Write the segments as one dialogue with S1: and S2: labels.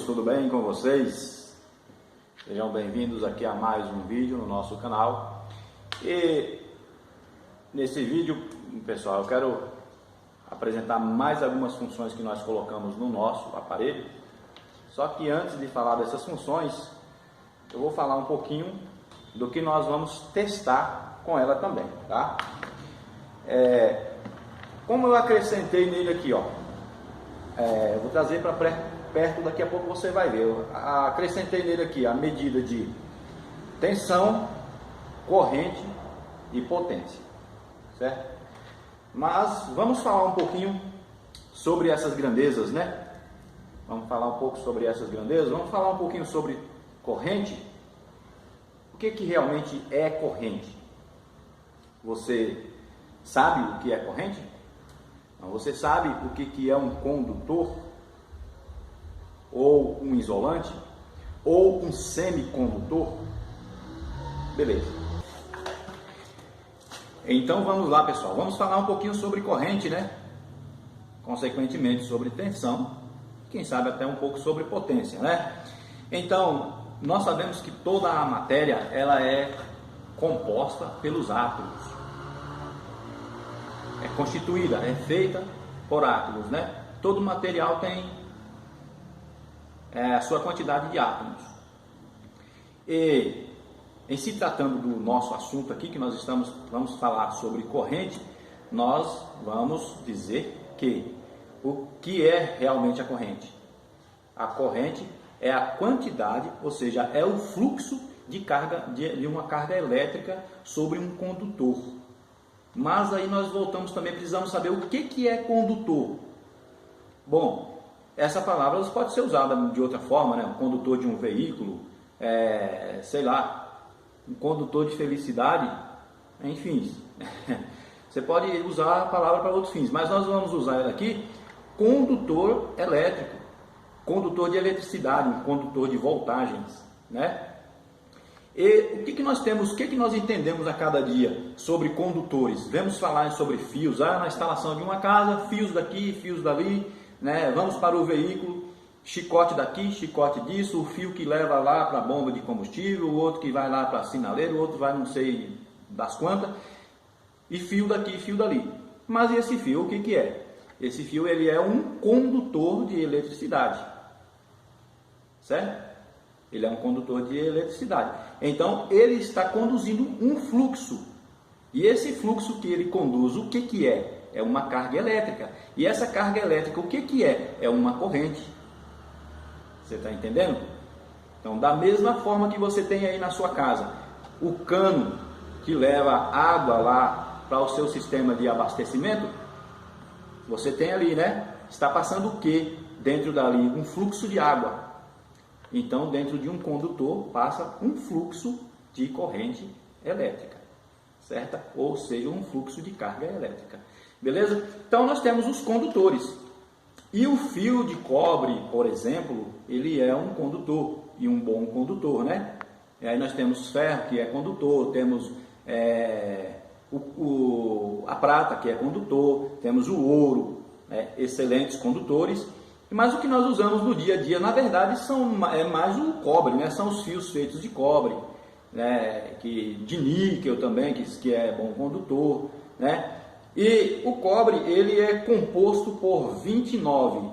S1: tudo bem com vocês? Sejam bem-vindos aqui a mais um vídeo no nosso canal. E nesse vídeo, pessoal, eu quero apresentar mais algumas funções que nós colocamos no nosso aparelho. Só que antes de falar dessas funções, eu vou falar um pouquinho do que nós vamos testar com ela também, tá? Como eu acrescentei nele aqui, ó, vou trazer para perto, daqui a pouco você vai ver. Eu acrescentei nele aqui a medida de tensão, corrente e potência, certo? Mas vamos falar um pouquinho sobre essas grandezas, né? Vamos falar um pouco sobre essas grandezas, vamos falar um pouquinho sobre corrente. O que realmente é corrente? Você sabe o que é corrente? Você sabe o que é um condutor? Ou um isolante? Ou um semicondutor? Beleza. Então vamos lá, pessoal. Vamos falar um pouquinho sobre corrente, né? Consequentemente sobre tensão. Quem sabe até um pouco sobre potência, né? Então, nós sabemos que toda a matéria ela é composta pelos átomos. É constituída, é feita por átomos, né? Todo material tem a sua quantidade de átomos. E em se tratando do nosso assunto aqui, que nós vamos falar sobre corrente, nós vamos dizer que o que é realmente a corrente? A corrente é a quantidade, ou seja, é o fluxo de carga de uma carga elétrica sobre um condutor. Mas aí nós voltamos também, precisamos saber o que é condutor. Bom, essa palavra pode ser usada de outra forma, né? Um condutor de um veículo, sei lá, um condutor de felicidade, enfim. Você pode usar a palavra para outros fins, mas nós vamos usar ela aqui, condutor elétrico, condutor de eletricidade, um condutor de voltagens, né? E o que nós temos, o que nós entendemos a cada dia sobre condutores? Vamos falar sobre fios, na instalação de uma casa, fios daqui, fios dali, né? Vamos para o veículo, chicote daqui, chicote disso, o fio que leva lá para a bomba de combustível, o outro que vai lá para a sinaleira, o outro vai não sei das quantas, e fio daqui, fio dali. Mas esse fio, o que é? Esse fio ele é um condutor de eletricidade, certo? Ele é um condutor de eletricidade. Então, ele está conduzindo um fluxo. E esse fluxo que ele conduz, o que é? É uma carga elétrica. E essa carga elétrica, o que é? É uma corrente. Você está entendendo? Então, da mesma forma que você tem aí na sua casa, o cano que leva água lá para o seu sistema de abastecimento, você tem ali, né? Está passando o que dentro dali? Um fluxo de água. Então, dentro de um condutor passa um fluxo de corrente elétrica, certo? Ou seja, um fluxo de carga elétrica. Beleza? Então, nós temos os condutores. E o fio de cobre, por exemplo, ele é um condutor e um bom condutor, né? E aí nós temos ferro, que é condutor, temos a prata, que é condutor, temos o ouro, excelentes condutores. Mas o que nós usamos no dia a dia, na verdade, é mais o cobre, né? São os fios feitos de cobre, né? De níquel também, que é bom condutor, né? E o cobre, ele é composto por 29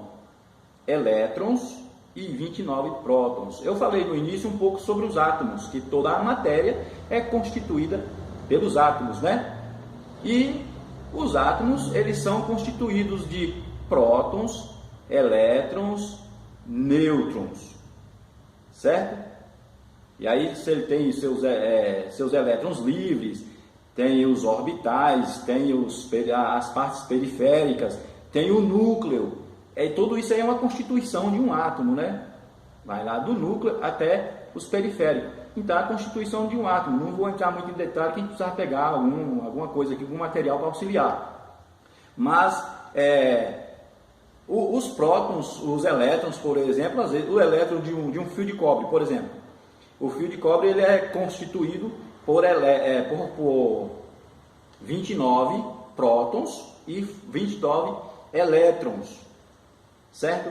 S1: elétrons e 29 prótons. Eu falei no início um pouco sobre os átomos, que toda a matéria é constituída pelos átomos, né? E os átomos, eles são constituídos de prótons, elétrons, nêutrons, certo? E aí se ele tem seus elétrons livres, tem os orbitais, tem as partes periféricas, tem o núcleo, tudo isso aí é uma constituição de um átomo, né? Vai lá do núcleo até os periféricos. Então a constituição de um átomo, não vou entrar muito em detalhe, que a gente precisa pegar alguma coisa aqui, algum material para auxiliar. Mas os prótons, os elétrons, por exemplo, às vezes, o elétron de um fio de cobre, por exemplo. O fio de cobre ele é constituído por 29 prótons e 29 elétrons, certo?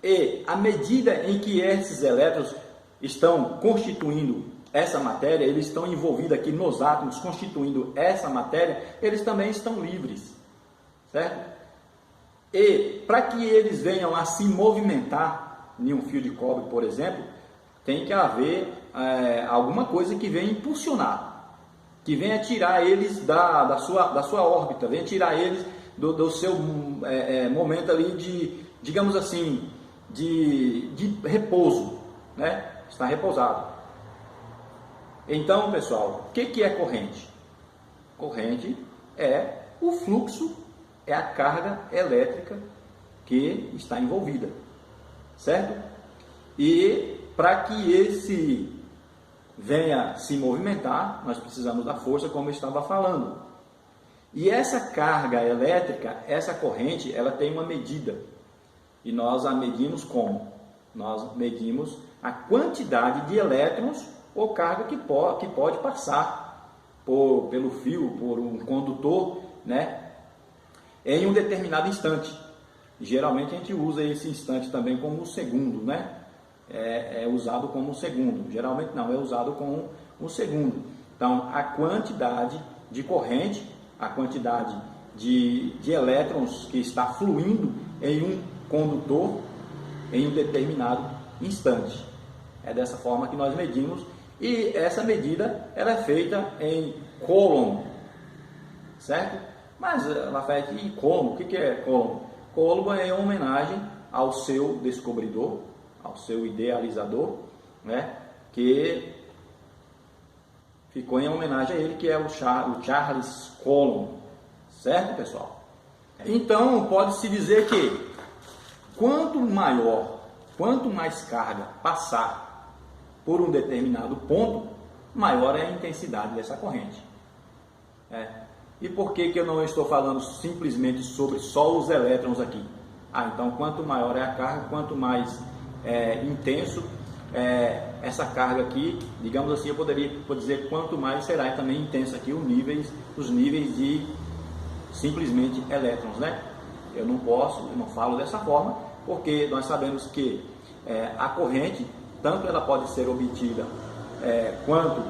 S1: E à medida em que esses elétrons estão constituindo essa matéria, eles estão envolvidos aqui nos átomos, constituindo essa matéria, eles também estão livres, certo? E para que eles venham a se movimentar em um fio de cobre, por exemplo, tem que haver alguma coisa que venha impulsionar, que venha tirar eles da sua órbita, venha tirar eles do seu momento ali de, digamos assim, de repouso, né? Está repousado. Então, pessoal, o que é corrente? Corrente é o fluxo, é a carga elétrica que está envolvida, certo? E para que esse venha se movimentar, nós precisamos da força, como eu estava falando. E essa carga elétrica, essa corrente, ela tem uma medida. E nós a medimos como? Nós medimos a quantidade de elétrons ou carga que pode passar pelo fio, por um condutor, né, em um determinado instante. Geralmente a gente usa esse instante também como um segundo, né? É usado como um segundo. Geralmente não, é usado como um segundo. Então, a quantidade de corrente, a quantidade de elétrons que está fluindo em um condutor em um determinado instante. É dessa forma que nós medimos, e essa medida ela é feita em Coulomb, certo? Mas, Lafayette, e como? O que é Coulomb? Coulomb é uma homenagem ao seu descobridor, ao seu idealizador, né? Que ficou em homenagem a ele, que é o Charles Coulomb, certo, pessoal? Então, pode-se dizer que quanto mais carga passar por um determinado ponto, maior é a intensidade dessa corrente. E por que eu não estou falando simplesmente sobre só os elétrons aqui? Então, quanto maior é a carga, quanto mais intenso essa carga aqui, digamos assim, eu poderia dizer quanto mais será também intenso aqui os níveis de simplesmente elétrons, né? Eu não falo dessa forma, porque nós sabemos que a corrente, tanto ela pode ser obtida quanto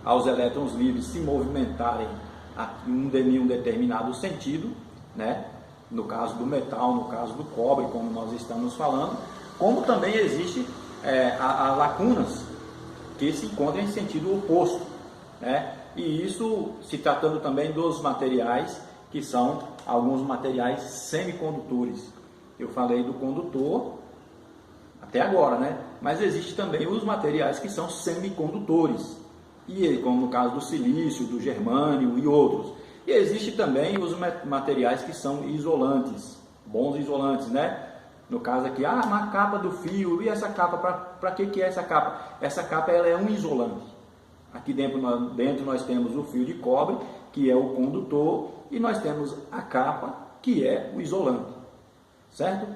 S1: aos elétrons livres se movimentarem em um determinado sentido, né? No caso do metal, no caso do cobre, como nós estamos falando, como também existe as lacunas que se encontram em sentido oposto, né? E isso se tratando também dos materiais, que são alguns materiais semicondutores. Eu falei do condutor até agora, né? Mas existe também os materiais que são semicondutores, e como no caso do silício, do germânio e outros. E existe também os materiais que são isolantes, bons isolantes, né? No caso aqui, uma capa do fio. E essa capa, para que é essa capa? Essa capa ela é um isolante. Aqui dentro nós temos o fio de cobre, que é o condutor, e nós temos a capa, que é o isolante, certo?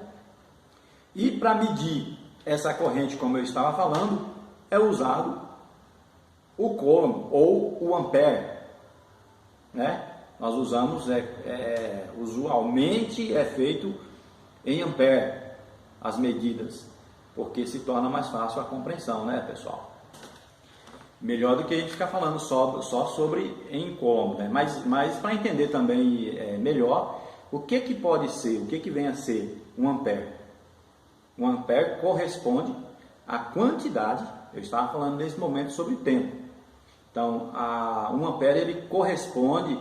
S1: E para medir essa corrente, como eu estava falando, é usado o Coulomb ou o ampere, né? Nós usamos, usualmente é feito em ampere as medidas, porque se torna mais fácil a compreensão, né, pessoal? Melhor do que a gente ficar falando só sobre em Coulomb, né? Mas para entender também melhor, o que pode ser, o que vem a ser um ampere? Um ampere corresponde à quantidade, eu estava falando nesse momento sobre tempo. Então, um ampere ele corresponde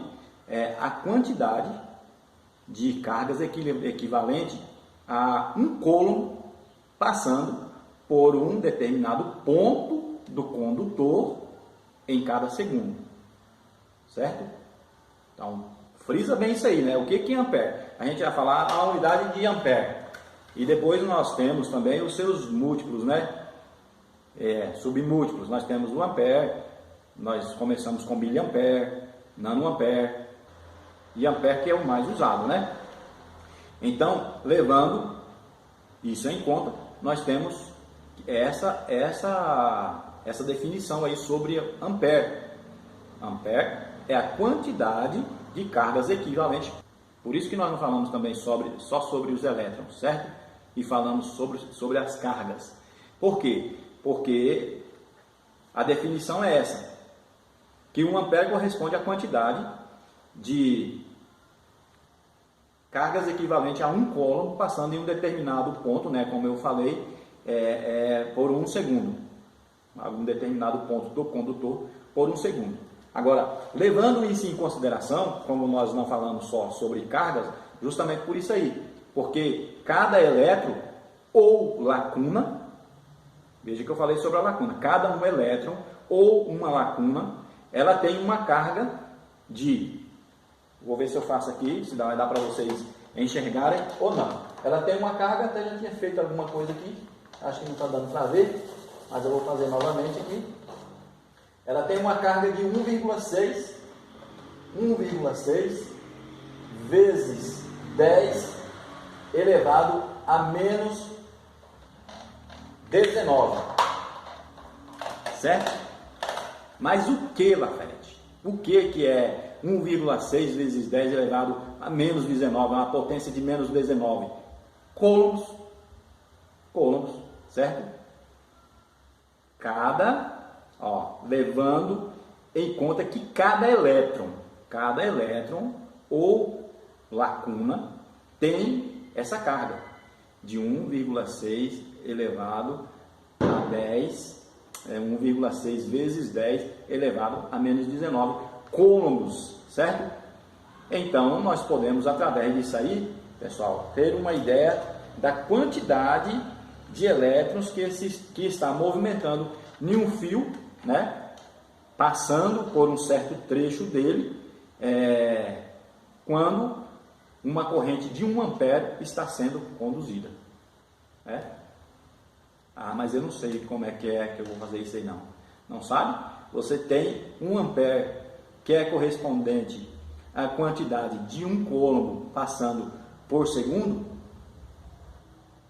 S1: à quantidade de cargas equivalente a um coulomb passando por um determinado ponto do condutor em cada segundo, certo? Então, frisa bem isso aí, né? O que é ampere? A gente vai falar a unidade de ampere. E depois nós temos também os seus múltiplos, né? Submúltiplos. Nós temos o ampere, nós começamos com miliampere, nanoampere e ampere, que é o mais usado, né? Então, levando isso em conta, nós temos essa definição aí sobre ampere. Ampere é a quantidade de cargas equivalentes. Por isso que nós não falamos também só sobre os elétrons, certo? e falamos sobre as cargas. Por quê? Porque a definição é essa, que 1 ampere corresponde à quantidade de cargas equivalente a 1 coulomb passando em um determinado ponto, né, como eu falei, por 1 segundo. Um determinado ponto do condutor por 1 segundo. Agora, levando isso em consideração, como nós não falamos só sobre cargas, justamente por isso aí, porque cada elétron ou lacuna, veja que eu falei sobre a lacuna, cada um elétron ou uma lacuna, ela tem uma carga de, vou ver se eu faço aqui, se vai dar para vocês enxergarem ou não. Ela tem uma carga, até já tinha feito alguma coisa aqui, acho que não está dando para ver, mas eu vou fazer novamente aqui. Ela tem uma carga de 1,6 vezes 10 elevado a menos 19. Certo? Mas o que, Lafayette? O que é 1,6 vezes 10 elevado a menos 19? Uma potência de menos 19. Coulombs, certo? Levando em conta que cada elétron ou lacuna tem essa carga de 1,6 elevado a 10, 1,6 vezes 10 elevado a menos 19 coulombs, certo? Então, nós podemos, através disso aí, pessoal, ter uma ideia da quantidade de elétrons que está movimentando em um fio, né? Passando por um certo trecho dele, quando uma corrente de 1 ampere está sendo conduzida. Mas eu não sei como é que eu vou fazer isso aí não. Não sabe? Você tem 1 ampere que é correspondente à quantidade de 1 coulomb passando por segundo.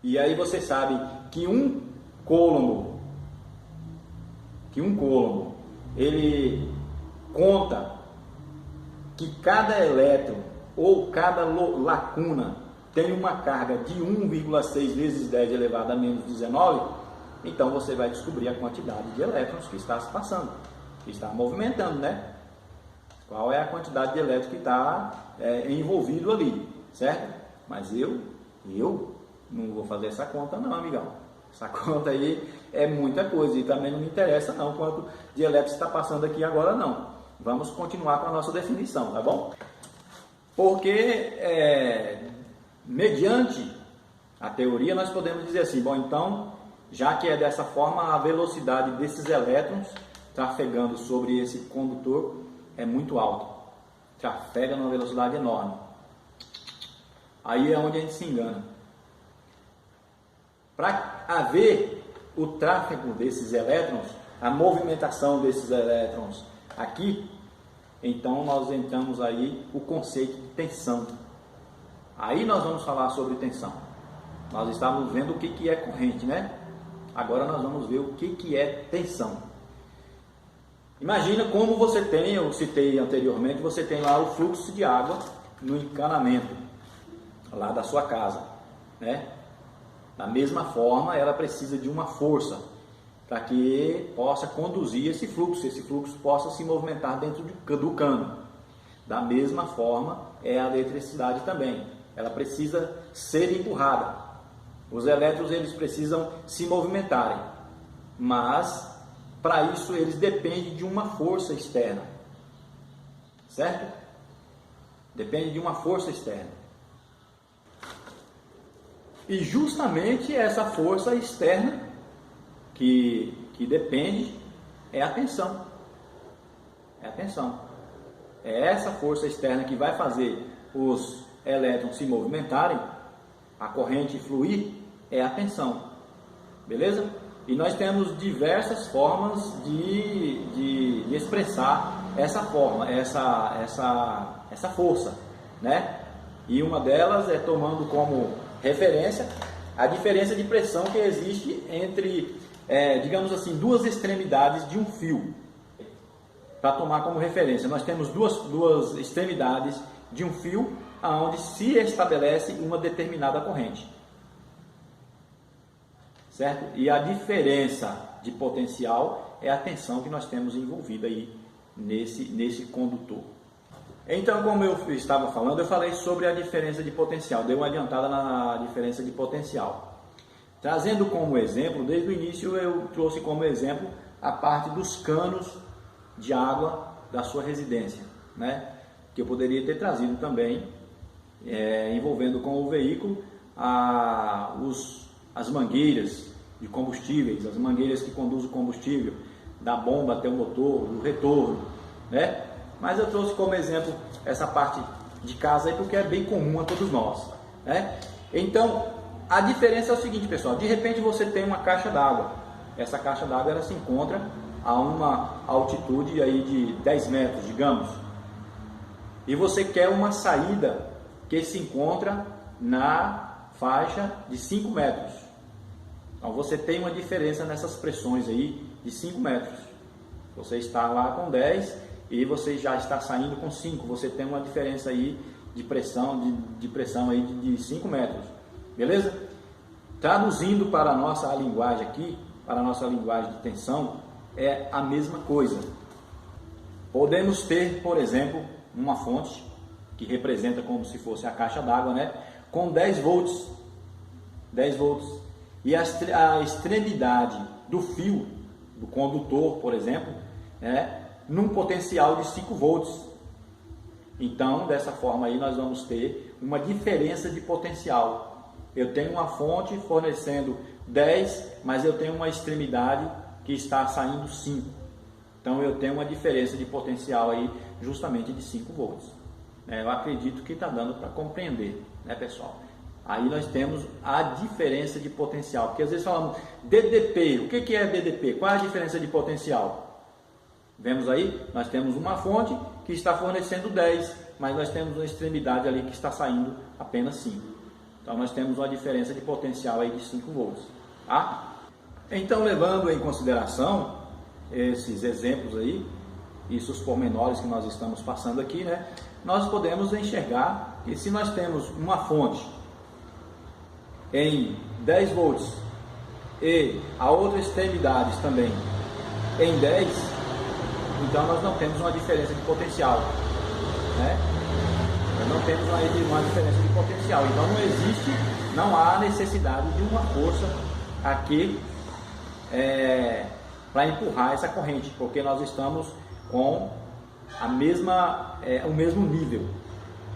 S1: E aí você sabe que um coulomb ele conta que cada elétron ou cada lacuna tem uma carga de 1,6 vezes 10 elevado a menos 19, então você vai descobrir a quantidade de elétrons que está se passando, que está movimentando, né? Qual é a quantidade de elétrons que está envolvido ali, certo? Mas eu não vou fazer essa conta não, amigão. Essa conta aí é muita coisa e também não me interessa não quanto de elétrons está passando aqui agora não. Vamos continuar com a nossa definição, tá bom? Porque mediante a teoria nós podemos dizer assim, bom, então, já que é dessa forma, a velocidade desses elétrons trafegando sobre esse condutor é muito alta. Trafega numa velocidade enorme. Aí é onde a gente se engana. Para haver o tráfego desses elétrons, a movimentação desses elétrons aqui, então nós entramos aí o conceito de tensão. Aí nós vamos falar sobre tensão. Nós estávamos vendo o que é corrente, né? Agora nós vamos ver o que é tensão. Imagina como você tem, eu citei anteriormente, você tem lá o fluxo de água no encanamento lá da sua casa, né? Da mesma forma, ela precisa de uma força para que possa conduzir esse fluxo possa se movimentar dentro do cano. Da mesma forma, é a eletricidade também. Ela precisa ser empurrada. Os elétrons eles precisam se movimentarem, mas para isso eles dependem de uma força externa, certo? Depende de uma força externa. E justamente essa força externa que depende é a tensão. É a tensão. É essa força externa que vai fazer os elétrons se movimentarem, a corrente fluir, é a tensão. Beleza? E nós temos diversas formas de expressar essa forma, essa força, né? E uma delas é tomando como referência a diferença de pressão que existe entre, digamos assim, duas extremidades de um fio. Para tomar como referência, nós temos duas extremidades de um fio onde se estabelece uma determinada corrente. certo? E a diferença de potencial é a tensão que nós temos envolvida aí nesse condutor. Então, como eu estava falando, eu falei sobre a diferença de potencial, dei uma adiantada na diferença de potencial. Trazendo como exemplo, desde o início eu trouxe como exemplo a parte dos canos de água da sua residência, né? Que eu poderia ter trazido também, envolvendo com o veículo as mangueiras de combustíveis, as mangueiras que conduzem o combustível, da bomba até o motor, do retorno, né? Mas eu trouxe como exemplo essa parte de casa aí porque é bem comum a todos nós, né? Então, a diferença é o seguinte, pessoal, de repente você tem uma caixa d'água. Essa caixa d'água ela se encontra a uma altitude aí de 10 metros, digamos. E você quer uma saída que se encontra na faixa de 5 metros. Então você tem uma diferença nessas pressões aí de 5 metros. Você está lá com 10 e você já está saindo com 5. Você tem uma diferença aí de pressão, de pressão aí de 5 metros. Beleza? Traduzindo para a nossa linguagem aqui, para a nossa linguagem de tensão, é a mesma coisa. Podemos ter, por exemplo, uma fonte que representa como se fosse a caixa d'água, né? Com 10 volts. 10 volts. E a extremidade do fio, do condutor, por exemplo, num potencial de 5 volts. Então, dessa forma aí, nós vamos ter uma diferença de potencial. Eu tenho uma fonte fornecendo 10, mas eu tenho uma extremidade que está saindo 5. Então, eu tenho uma diferença de potencial aí justamente de 5 volts. Eu acredito que está dando para compreender, né, pessoal? Aí nós temos a diferença de potencial, porque às vezes falamos DDP, o que é DDP? Qual é a diferença de potencial? Vemos aí, nós temos uma fonte que está fornecendo 10, mas nós temos uma extremidade ali que está saindo apenas 5. Então nós temos uma diferença de potencial aí de 5 volts. Tá? Então, levando em consideração esses exemplos aí, isso os pormenores que nós estamos passando aqui, né? Nós podemos enxergar que se nós temos uma fonte em 10 volts e a outra extremidade também em 10, então nós não temos uma diferença de potencial, né? Nós não temos uma diferença de potencial, então não há necessidade de uma força aqui para empurrar essa corrente, porque nós estamos com o mesmo nível,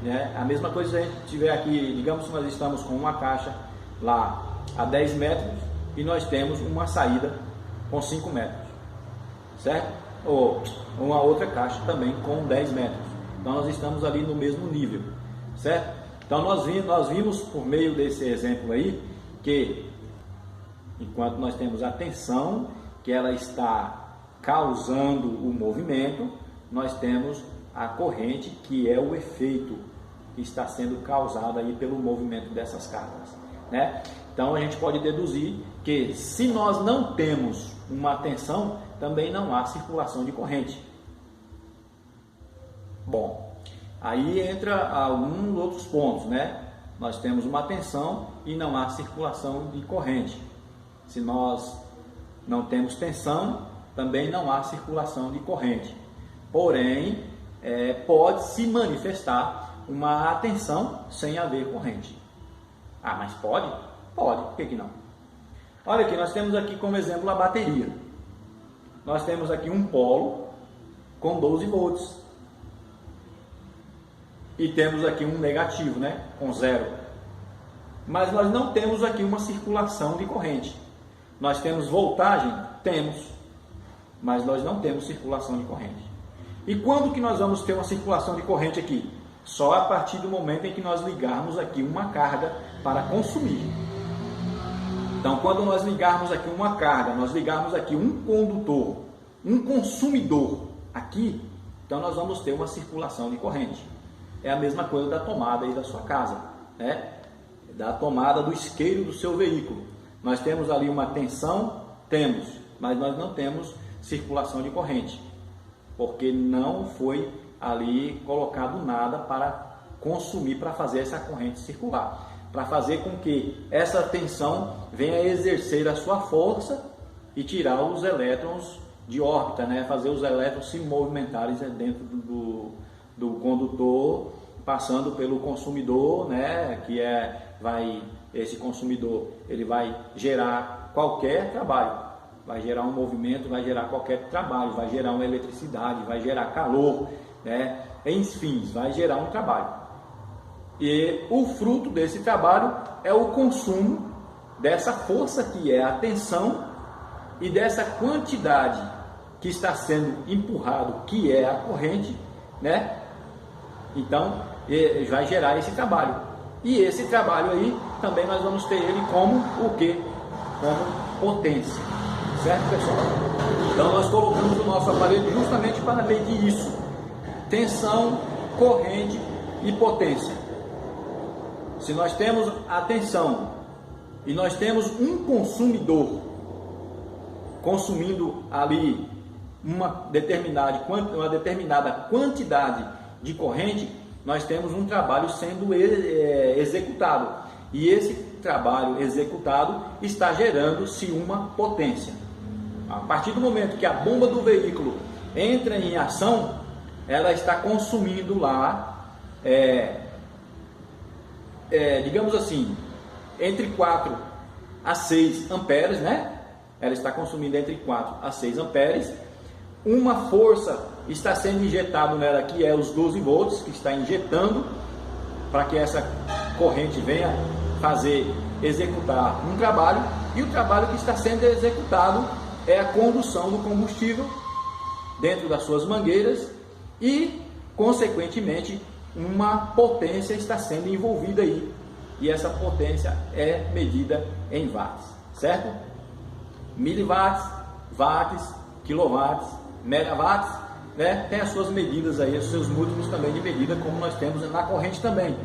S1: né? A mesma coisa se a gente tiver aqui, digamos que nós estamos com uma caixa lá a 10 metros e nós temos uma saída com 5 metros, certo? Ou uma outra caixa também com 10 metros. Então nós estamos ali no mesmo nível, certo? Então nós vimos por meio desse exemplo aí que enquanto nós temos a tensão que ela está causando o movimento, nós temos a corrente que é o efeito que está sendo causado aí pelo movimento dessas cargas, né? Então a gente pode deduzir que se nós não temos uma tensão, também não há circulação de corrente. Bom, aí entra alguns outros pontos, né? Nós temos uma tensão e não há circulação de corrente. Se nós não temos tensão, também não há circulação de corrente. Porém, pode se manifestar uma tensão sem haver corrente. Ah, mas pode? Pode, por que não? Olha aqui, nós temos aqui como exemplo a bateria. Nós temos aqui um polo com 12 volts. E temos aqui um negativo, né? Com 0. Mas nós não temos aqui uma circulação de corrente. Nós temos voltagem? Temos. Mas nós não temos circulação de corrente. E quando que nós vamos ter uma circulação de corrente aqui? Só a partir do momento em que nós ligarmos aqui uma carga para consumir. Então, quando nós ligarmos aqui uma carga, nós ligarmos aqui um condutor, um consumidor aqui, então nós vamos ter uma circulação de corrente. É a mesma coisa da tomada aí da sua casa, né? Da tomada do isqueiro do seu veículo. Nós temos ali uma tensão? Temos, mas nós não temos circulação de corrente, porque não foi ali colocado nada para consumir, para fazer essa corrente circular. para fazer com que essa tensão venha exercer a sua força e tirar os elétrons de órbita, né? Fazer os elétrons se movimentarem dentro do condutor, passando pelo consumidor, né? Esse consumidor ele vai gerar qualquer trabalho, vai gerar um movimento, vai gerar qualquer trabalho, vai gerar uma eletricidade, vai gerar calor, né? Enfim, vai gerar um trabalho. E o fruto desse trabalho é o consumo dessa força que é a tensão e dessa quantidade que está sendo empurrado, que é a corrente, né? Então, vai gerar esse trabalho. E esse trabalho aí, também nós vamos ter ele como o quê? Como potência. Certo, pessoal? Então, nós colocamos o nosso aparelho justamente para medir isso. Tensão, corrente e potência. Se nós temos a tensão e nós temos um consumidor consumindo ali uma determinada quantidade de corrente, nós temos um trabalho sendo executado. E esse trabalho executado está gerando-se uma potência. A partir do momento que a bomba do veículo entra em ação, ela está consumindo lá, digamos assim, entre 4 a 6 amperes, né? Ela está consumindo entre 4 a 6 amperes. Uma força está sendo injetada nela, que é os 12 volts, que está injetando para que essa corrente venha executar um trabalho. E o trabalho que está sendo executado é a condução do combustível dentro das suas mangueiras e, consequentemente, uma potência está sendo envolvida aí. E essa potência é medida em watts, certo? Miliwatts, watts, quilowatts, megawatts, né? Tem as suas medidas aí, os seus múltiplos também de medida, como nós temos na corrente também,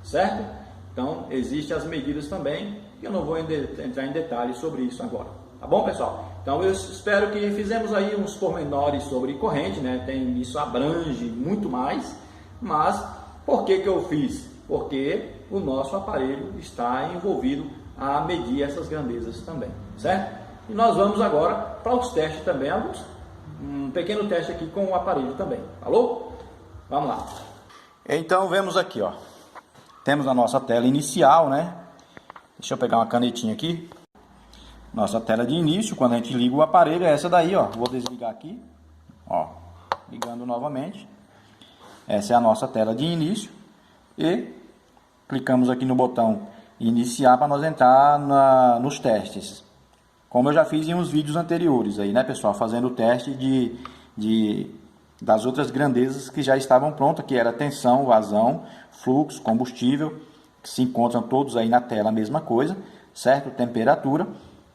S1: certo? Então, existem as medidas também, e eu não vou entrar em detalhes sobre isso agora, tá bom, pessoal? Então, eu espero que fizemos aí uns pormenores sobre corrente, né? Isso abrange muito mais, mas por que eu fiz? Porque o nosso aparelho está envolvido a medir essas grandezas também, certo? E nós vamos agora para os testes também, um pequeno teste aqui com o aparelho também, falou? Vamos lá. Então vemos aqui, ó, temos a nossa tela inicial, né? Deixa eu pegar uma canetinha aqui. Nossa tela de início, quando a gente liga o aparelho, é essa daí, ó. Vou desligar aqui, ó, ligando novamente. Essa é a nossa tela de início e clicamos aqui no botão iniciar para nós entrar nos testes. Como eu já fiz em uns vídeos anteriores aí, né, pessoal? Fazendo o teste das outras grandezas que já estavam prontas, que era tensão, vazão, fluxo, combustível, que se encontram todos aí na tela, a mesma coisa, certo? Temperatura,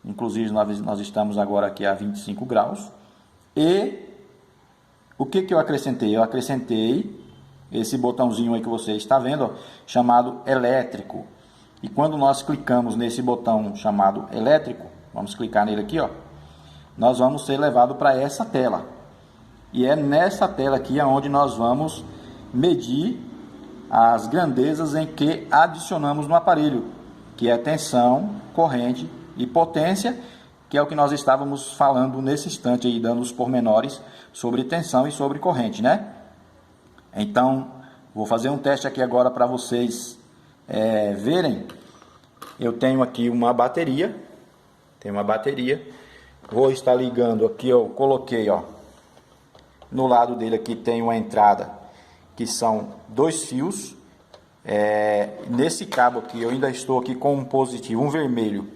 S1: inclusive nós estamos agora aqui a 25 graus. E o que eu acrescentei? Eu acrescentei esse botãozinho aí que você está vendo, ó, chamado elétrico. E quando nós clicamos nesse botão chamado elétrico, vamos clicar nele aqui, ó, nós vamos ser levados para essa tela. E é nessa tela aqui onde nós vamos medir as grandezas em que adicionamos no aparelho, que é tensão, corrente e potência, que é o que nós estávamos falando nesse instante aí, dando os pormenores sobre tensão e sobre corrente, né? Então, vou fazer um teste aqui agora para vocês verem. Eu tenho aqui uma bateria. Vou estar ligando aqui, eu coloquei, ó, no lado dele aqui tem uma entrada que são 2 fios. Nesse cabo aqui eu ainda estou aqui com um positivo, um vermelho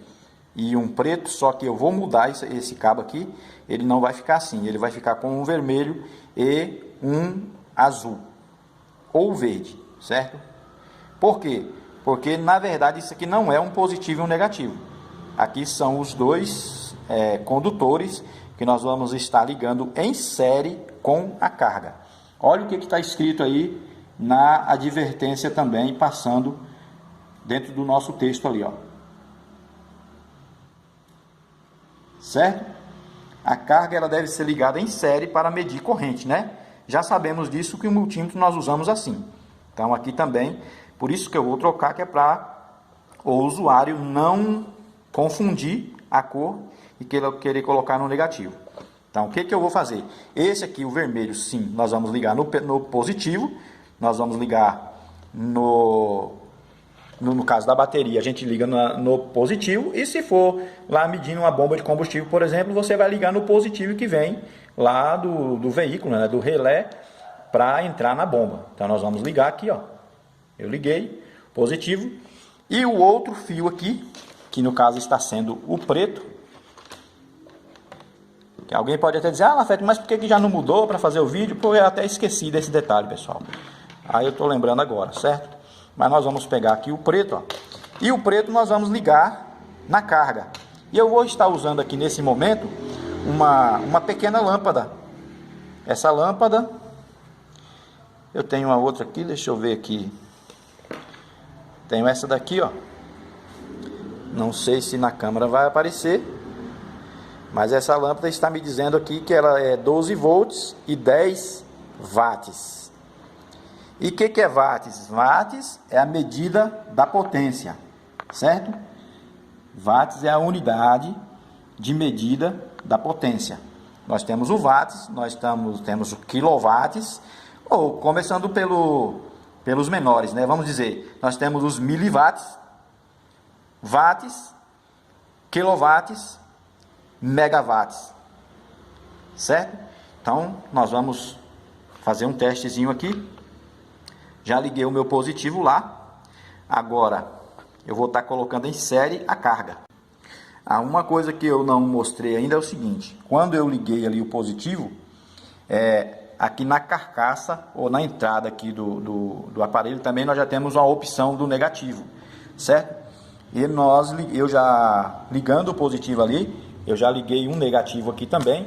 S1: e um preto, só que eu vou mudar esse cabo aqui. Ele não vai ficar assim, ele vai ficar com um vermelho e um azul ou verde, certo? Por quê? Porque na verdade isso aqui não é um positivo e um negativo. Aqui são os dois condutores que nós vamos estar ligando em série com a carga. Olha o que está escrito aí na advertência também, passando dentro do nosso texto ali, ó. Certo? A carga ela deve ser ligada em série para medir corrente, né? Já sabemos disso que o multímetro nós usamos assim. Então aqui também, por isso que eu vou trocar, que é para o usuário não confundir a cor e querer colocar no negativo. Então, o que eu vou fazer? Esse aqui, o vermelho, sim, nós vamos ligar no positivo, nós vamos ligar no caso da bateria, a gente liga no positivo, e se for lá medindo uma bomba de combustível, por exemplo, você vai ligar no positivo que vem lá do veículo, né, do relé, para entrar na bomba. Então, nós vamos ligar aqui, ó. Eu liguei, positivo, e o outro fio aqui, que no caso está sendo o preto. Que alguém pode até dizer, Lafete, mas por que já não mudou para fazer o vídeo? Pô, eu até esqueci desse detalhe, pessoal. Aí eu estou lembrando agora, certo? Mas nós vamos pegar aqui o preto, ó. E o preto nós vamos ligar na carga. E eu vou estar usando aqui nesse momento uma pequena lâmpada. Essa lâmpada, eu tenho uma outra aqui, deixa eu ver aqui. Tenho essa daqui, ó. Não sei se na câmera vai aparecer, mas essa lâmpada está me dizendo aqui que ela é 12 volts e 10 watts. E o que é watts? Watts é a medida da potência, certo? Watts é a unidade de medida da potência. Nós temos o watts, temos o quilowatts, ou começando pelos menores, né? Vamos dizer, nós temos os miliwatts, watts, quilowatts, megawatts, certo? Então, nós vamos fazer um testezinho aqui. Já liguei o meu positivo lá. Agora, eu vou estar colocando em série a carga. Uma coisa que eu não mostrei ainda é o seguinte. Quando eu liguei ali o positivo, aqui na carcaça ou na entrada aqui do aparelho também nós já temos uma opção do negativo, certo? E eu já ligando o positivo ali, eu já liguei um negativo aqui também.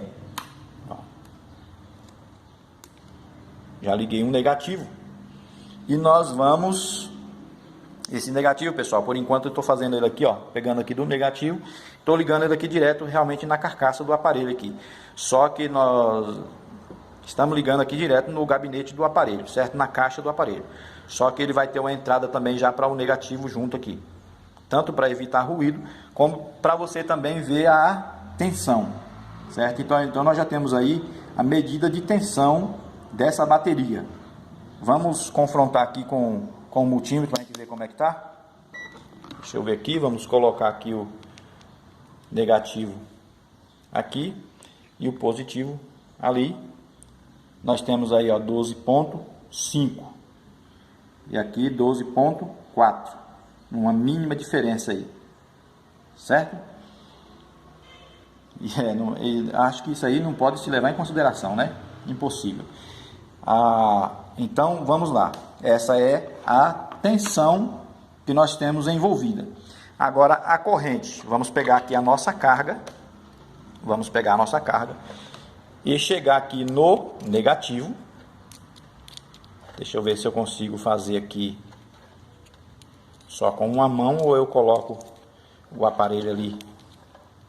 S1: Ó. Já liguei um negativo. E nós vamos... Esse negativo, pessoal, por enquanto eu estou fazendo ele aqui, ó. Pegando aqui do negativo. Estou ligando ele aqui direto realmente na carcaça do aparelho aqui. Só que nós estamos ligando aqui direto no gabinete do aparelho, certo? Na caixa do aparelho. Só que ele vai ter uma entrada também já para o negativo junto aqui. Tanto para evitar ruído, como para você também ver a tensão, certo? Então nós já temos aí a medida de tensão dessa bateria. Vamos confrontar aqui com o multímetro para a gente ver como é que tá. Deixa eu ver aqui, vamos colocar aqui o negativo aqui e o positivo ali. Nós temos aí, ó, 12.5 e aqui 12.4. Uma mínima diferença aí, certo? Acho que isso aí não pode se levar em consideração, né? Impossível. Então vamos lá. Essa é a tensão que nós temos envolvida. Agora a corrente. Vamos pegar aqui a nossa carga. Vamos pegar a nossa carga e chegar aqui no negativo. Deixa eu ver se eu consigo fazer aqui só com uma mão ou eu coloco o aparelho ali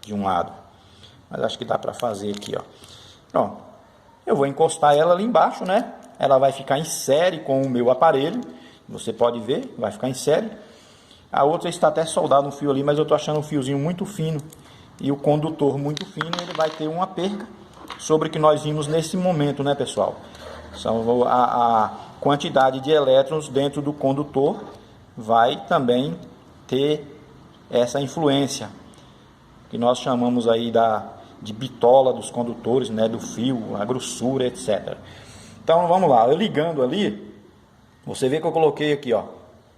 S1: de um lado. Mas acho que dá para fazer aqui, ó. Pronto. Eu vou encostar ela ali embaixo, né? Ela vai ficar em série com o meu aparelho. Você pode ver, vai ficar em série. A outra está até soldado um fio ali, mas eu tô achando um fiozinho muito fino. E o condutor muito fino, ele vai ter uma perca sobre o que nós vimos nesse momento, né, pessoal? São a quantidade de elétrons dentro do condutor vai também ter essa influência que nós chamamos aí de bitola dos condutores, né, do fio, a grossura, etc. Então vamos lá, eu ligando ali, você vê que eu coloquei aqui, ó,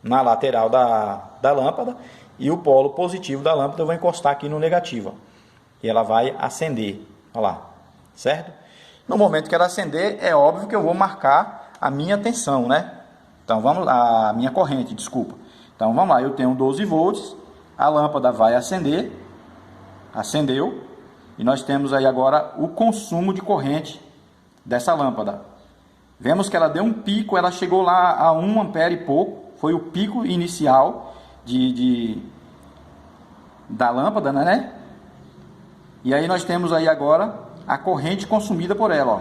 S1: na lateral da lâmpada, e o polo positivo da lâmpada eu vou encostar aqui no negativo, ó, e ela vai acender, olha lá, certo? No momento que ela acender, é óbvio que eu vou marcar a minha tensão, né? Então vamos lá, a minha corrente, desculpa. Então vamos lá, eu tenho 12 volts, a lâmpada vai acender, acendeu, e nós temos aí agora o consumo de corrente dessa lâmpada. Vemos que ela deu um pico, ela chegou lá a 1 ampere e pouco, foi o pico inicial da lâmpada, né? E aí nós temos aí agora a corrente consumida por ela, ó,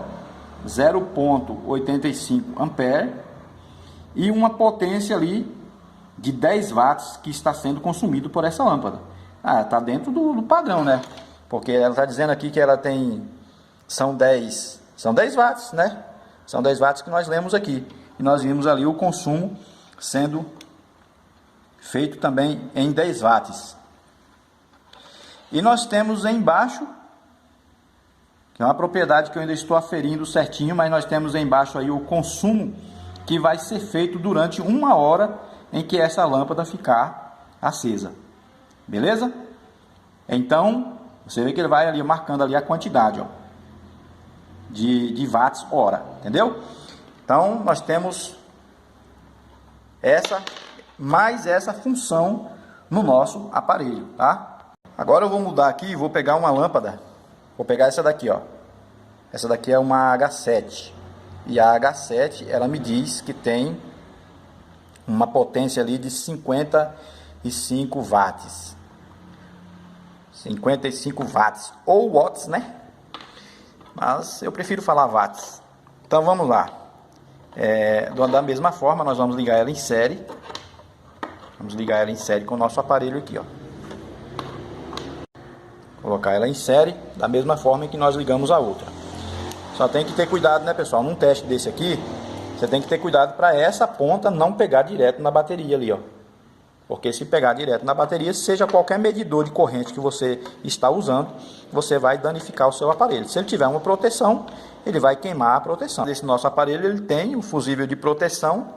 S1: 0,85 ampere e uma potência ali de 10 watts que está sendo consumido por essa lâmpada. Está dentro do padrão, né? Porque ela está dizendo aqui que ela tem... São 10 watts, né? São 10 watts que nós lemos aqui. E nós vimos ali o consumo sendo feito também em 10 watts. E nós temos embaixo, que é uma propriedade que eu ainda estou aferindo certinho, mas nós temos embaixo aí o consumo que vai ser feito durante 1 hora em que essa lâmpada ficar acesa. Beleza? Então, você vê que ele vai ali marcando ali a quantidade, ó, de watts hora, entendeu? Então, nós temos mais essa função no nosso aparelho, tá? Agora eu vou mudar aqui e vou pegar uma lâmpada. Vou pegar essa daqui, ó. Essa daqui é uma H7. E a H7, ela me diz que tem uma potência ali de 55 watts. 55 watts. Ou watts, né? Mas eu prefiro falar watts. Então vamos lá. Da mesma forma, nós vamos ligar ela em série. Vamos ligar ela em série com o nosso aparelho aqui, ó. Colocar ela em série, da mesma forma que nós ligamos a outra. Só tem que ter cuidado, né, pessoal? Num teste desse aqui, você tem que ter cuidado para essa ponta não pegar direto na bateria ali, ó. Porque se pegar direto na bateria, seja qualquer medidor de corrente que você está usando, você vai danificar o seu aparelho. Se ele tiver uma proteção, ele vai queimar a proteção. Esse nosso aparelho, ele tem um fusível de proteção,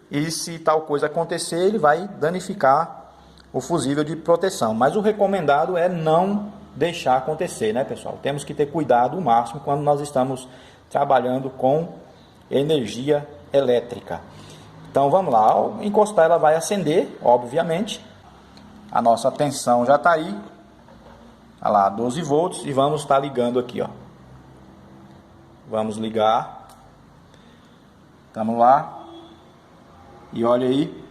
S1: e se tal coisa acontecer, ele vai danificar o fusível de proteção. Mas o recomendado é não deixar acontecer, né, pessoal? Temos que ter cuidado o máximo quando nós estamos trabalhando com energia elétrica. Então vamos lá, ao encostar ela vai acender, obviamente. A nossa tensão já está aí. Olha lá, 12 volts, e vamos estar ligando aqui, ó. Vamos ligar. Estamos lá. E olha aí,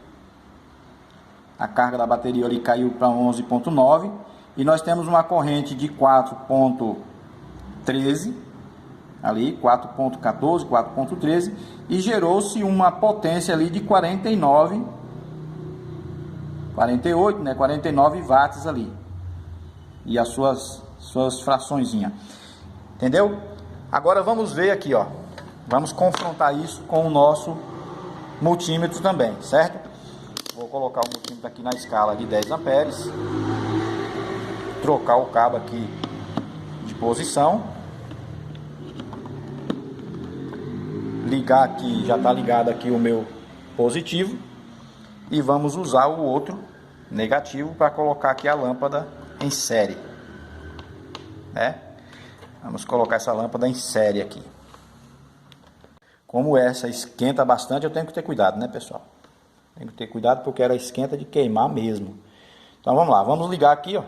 S1: a carga da bateria ali caiu para 11,9. E nós temos uma corrente de 4,13, ali 4,14, 4,13, e gerou-se uma potência ali de 48, né, 49 watts ali. E as suas fraçõezinhas. Entendeu? Agora vamos ver aqui, ó. Vamos confrontar isso com o nosso multímetro também, certo? Vou colocar o multímetro aqui na escala de 10 amperes. Trocar o cabo aqui de posição. Ligar aqui, já está ligado aqui o meu positivo. E vamos usar o outro negativo para colocar aqui a lâmpada em série, né? Vamos colocar essa lâmpada em série aqui. Como essa esquenta bastante, eu tenho que ter cuidado, né, pessoal? Tenho que ter cuidado porque ela esquenta de queimar mesmo. Então vamos lá, vamos ligar aqui, ó.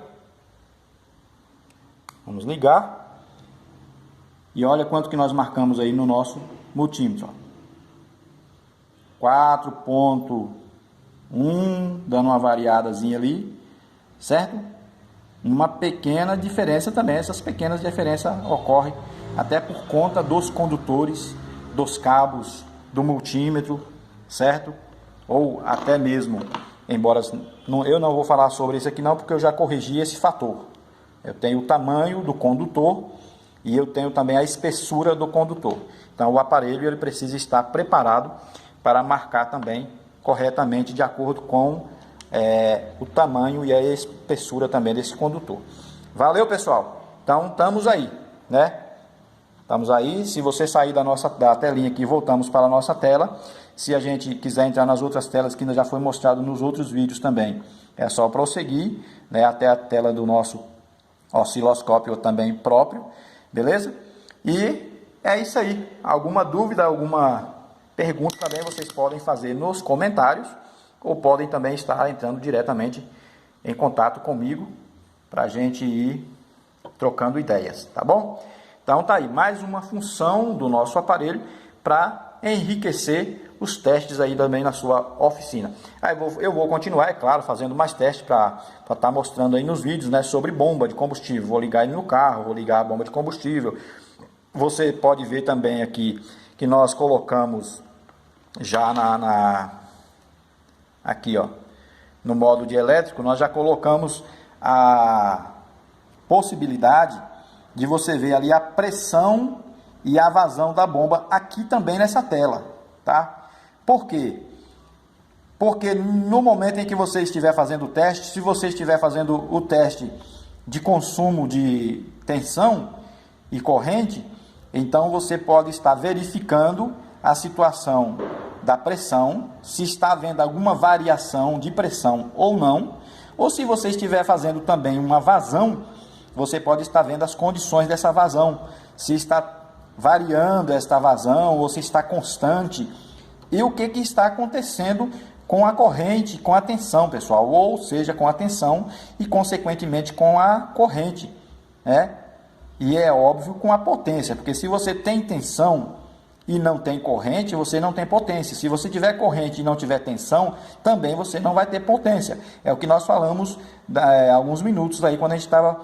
S1: Vamos ligar. E olha quanto que nós marcamos aí no nosso multímetro, ó. 4,1, dando uma variadazinha ali, certo? Uma pequena diferença também. Essas pequenas diferenças ocorrem até por conta dos condutores, dos cabos do multímetro, certo? Ou até mesmo, embora eu não vou falar sobre isso aqui não, porque eu já corrigi esse fator. Eu tenho o tamanho do condutor e eu tenho também a espessura do condutor. Então o aparelho ele precisa estar preparado para marcar também corretamente de acordo com o tamanho e a espessura também desse condutor. Valeu, pessoal? Então estamos aí, né? Estamos aí. Se você sair da telinha aqui, voltamos para a nossa tela. Se a gente quiser entrar nas outras telas que já foi mostrado nos outros vídeos também, é só prosseguir, né, até a tela do nosso osciloscópio também próprio, beleza? E é isso aí. Alguma dúvida, alguma pergunta também vocês podem fazer nos comentários, ou podem também estar entrando diretamente em contato comigo para a gente ir trocando ideias, tá bom? Então tá aí, mais uma função do nosso aparelho para enriquecer os testes aí também na sua oficina. Aí eu vou continuar, é claro, fazendo mais testes para estar mostrando aí nos vídeos, né, sobre bomba de combustível. Vou ligar ele no carro, vou ligar a bomba de combustível. Você pode ver também aqui que nós colocamos já aqui, ó, no módulo de elétrico, nós já colocamos a possibilidade de você ver ali a pressão e a vazão da bomba aqui também nessa tela, tá? Por quê? Porque no momento em que você estiver fazendo o teste, se você estiver fazendo o teste de consumo de tensão e corrente, então você pode estar verificando a situação da pressão, se está havendo alguma variação de pressão ou não, ou se você estiver fazendo também uma vazão, você pode estar vendo as condições dessa vazão, se está variando esta vazão ou se está constante, e o que está acontecendo com a corrente, com a tensão, pessoal, ou seja, com a tensão e consequentemente com a corrente, né? E é óbvio com a potência, porque se você tem tensão e não tem corrente, você não tem potência. Se você tiver corrente e não tiver tensão, também você não vai ter potência. É o que nós falamos há alguns minutos aí, quando a gente estava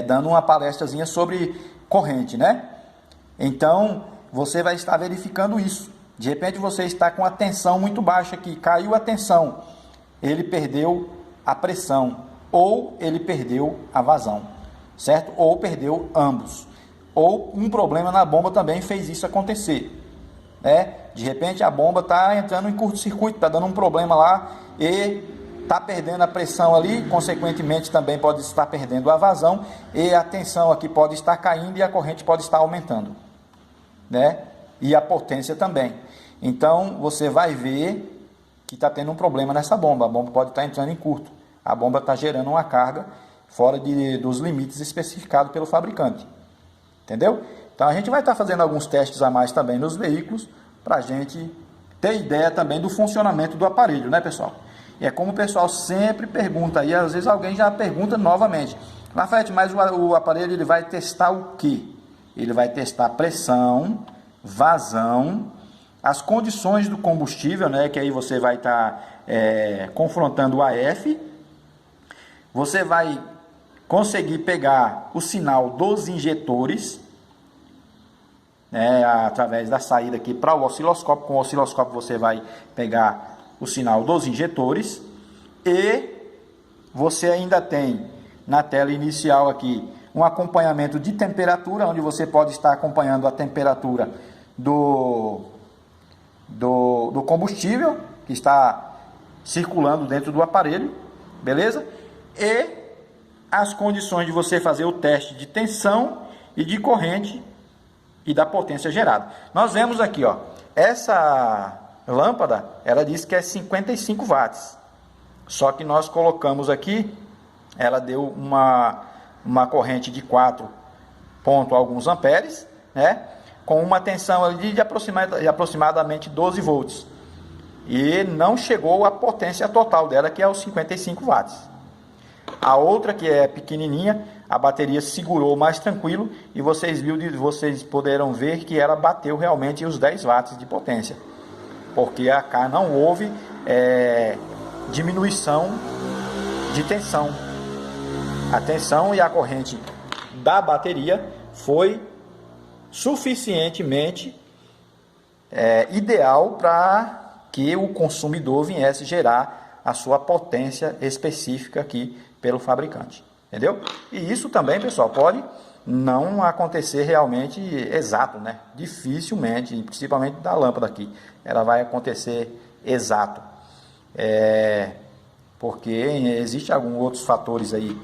S1: dando uma palestrazinha sobre corrente, né? Então, você vai estar verificando isso. De repente, você está com a tensão muito baixa aqui, caiu a tensão, ele perdeu a pressão, ou ele perdeu a vazão, certo? Ou perdeu ambos. Ou um problema na bomba também fez isso acontecer, né? De repente a bomba está entrando em curto-circuito, está dando um problema lá e está perdendo a pressão ali, consequentemente também pode estar perdendo a vazão e a tensão aqui pode estar caindo e a corrente pode estar aumentando, né? E a potência também. Então você vai ver que está tendo um problema nessa bomba, a bomba pode estar entrando em curto, a bomba está gerando uma carga fora dos limites especificados pelo fabricante. Entendeu? Então a gente vai estar fazendo alguns testes a mais também nos veículos para a gente ter ideia também do funcionamento do aparelho, né, pessoal? E é como o pessoal sempre pergunta aí, às vezes alguém já pergunta novamente: Lafayette, mas o aparelho ele vai testar o quê? Ele vai testar pressão, vazão, as condições do combustível, né? Que aí você vai estar confrontando o AF, você vai conseguir pegar o sinal dos injetores, né, através da saída aqui para o osciloscópio. Com o osciloscópio você vai pegar o sinal dos injetores e você ainda tem na tela inicial aqui um acompanhamento de temperatura, onde você pode estar acompanhando a temperatura do combustível que está circulando dentro do aparelho, beleza? E as condições de você fazer o teste de tensão e de corrente e da potência gerada. Nós vemos aqui, ó, essa lâmpada, ela diz que é 55 watts. Só que nós colocamos aqui, ela deu uma corrente de 4 ponto alguns amperes, né? Com uma tensão ali de aproximadamente 12 volts. E não chegou à potência total dela, que é os 55 watts. A outra, que é pequenininha, a bateria segurou mais tranquilo e vocês poderão ver que ela bateu realmente os 10 watts de potência, porque cá não houve diminuição de tensão. A tensão e a corrente da bateria foi suficientemente ideal para que o consumidor viesse gerar a sua potência específica aqui pelo fabricante, entendeu? E isso também, pessoal, pode não acontecer realmente exato, né? Dificilmente, principalmente da lâmpada aqui, ela vai acontecer exato, porque existe alguns outros fatores aí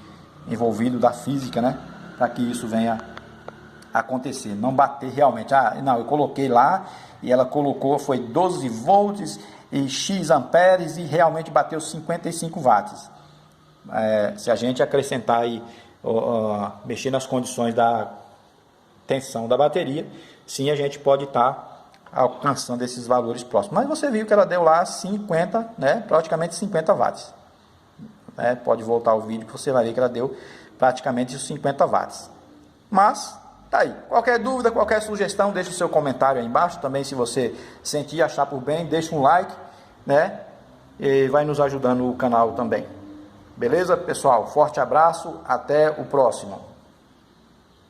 S1: envolvidos da física, né? Para que isso venha acontecer, não bater realmente. Não, eu coloquei lá e ela colocou, foi 12 volts e X amperes e realmente bateu 55 watts. Se a gente acrescentar aí, mexer nas condições da tensão da bateria, sim, a gente pode estar alcançando esses valores próximos. Mas você viu que ela deu lá 50, né, praticamente 50 watts. Pode voltar o vídeo que você vai ver que ela deu praticamente os 50 watts. Mas tá aí. Qualquer dúvida, qualquer sugestão, deixe o seu comentário aí embaixo. Também, se você sentir e achar por bem, deixa um like, né? E vai nos ajudando o canal também. Beleza, pessoal? Forte abraço, até o próximo.